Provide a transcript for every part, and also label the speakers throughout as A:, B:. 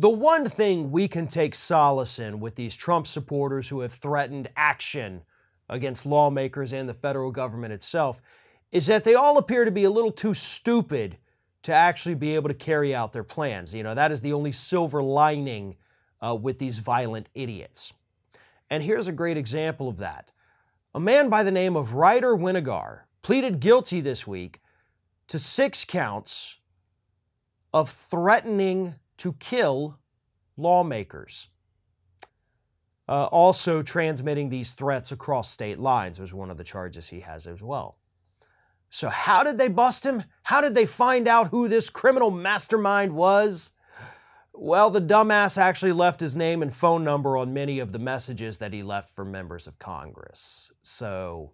A: The one thing we can take solace in with these Trump supporters who have threatened action against lawmakers and the federal government itself is that they all appear to be a little too stupid to actually be able to carry out their plans. You know, that is the only silver lining with these violent idiots. And here's a great example of that. A man by the name of Ryder Winogar pleaded guilty this week to 6 counts of threatening to kill lawmakers. Also transmitting these threats across state lines was one of the charges he has as well. So how did they bust him? How did they find out who this criminal mastermind was? Well, the dumbass actually left his name and phone number on many of the messages that he left for members of Congress. So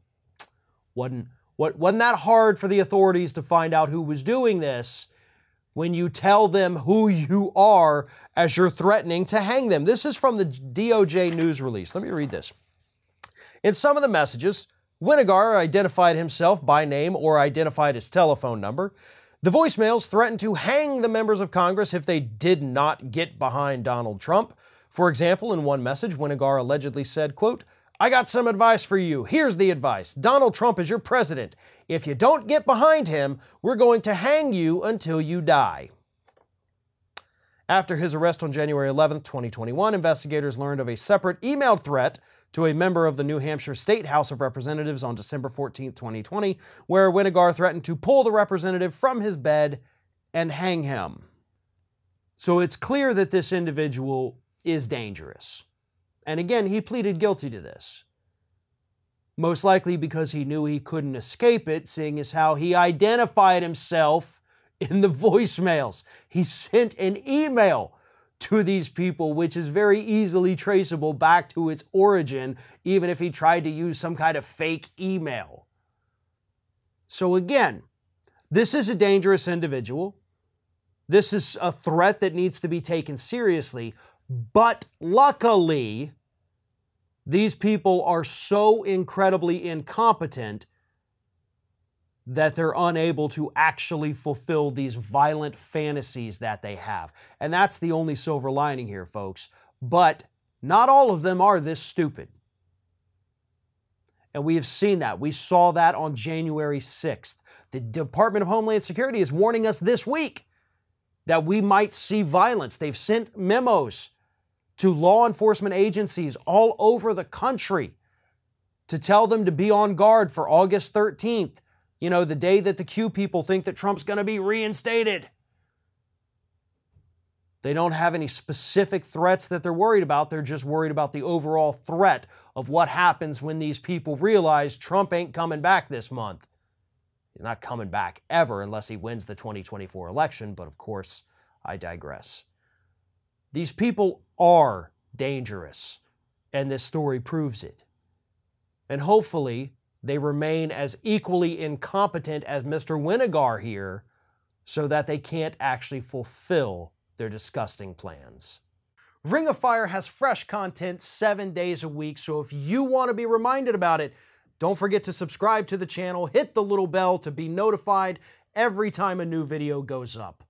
A: wasn't that hard for the authorities to find out who was doing this when you tell them who you are as you're threatening to hang them? This is from the DOJ news release. Let me read this. In some of the messages, Winogar identified himself by name or identified his telephone number. The voicemails threatened to hang the members of Congress if they did not get behind Donald Trump. For example, in one message, Winogar allegedly said, quote, "I got some advice for you. Here's the advice. Donald Trump is your president. If you don't get behind him, we're going to hang you until you die." After his arrest on January 11, 2021, investigators learned of a separate emailed threat to a member of the New Hampshire State House of Representatives on December 14, 2020, where Winogar threatened to pull the representative from his bed and hang him. So it's clear that this individual is dangerous. And again, he pleaded guilty to this. Most likely because he knew he couldn't escape it, seeing as how he identified himself in the voicemails. He sent an email to these people, which is very easily traceable back to its origin, even if he tried to use some kind of fake email. So again, this is a dangerous individual. This is a threat that needs to be taken seriously. But luckily, these people are so incredibly incompetent that they're unable to actually fulfill these violent fantasies that they have. And that's the only silver lining here, folks. But not all of them are this stupid. And we have seen that. We saw that on January 6th. The Department of Homeland Security is warning us this week that we might see violence. They've sent memos to law enforcement agencies all over the country to tell them to be on guard for August 13th. You know, the day that the Q people think that Trump's going to be reinstated. They don't have any specific threats that they're worried about. They're just worried about the overall threat of what happens when these people realize Trump ain't coming back this month. He's not coming back ever unless he wins the 2024 election, but of course, I digress. These people are dangerous, and this story proves it. And hopefully, they remain as equally incompetent as Mr. Winogar here so that they can't actually fulfill their disgusting plans. Ring of Fire has fresh content 7 days a week, so if you want to be reminded about it, don't forget to subscribe to the channel, hit the little bell to be notified every time a new video goes up.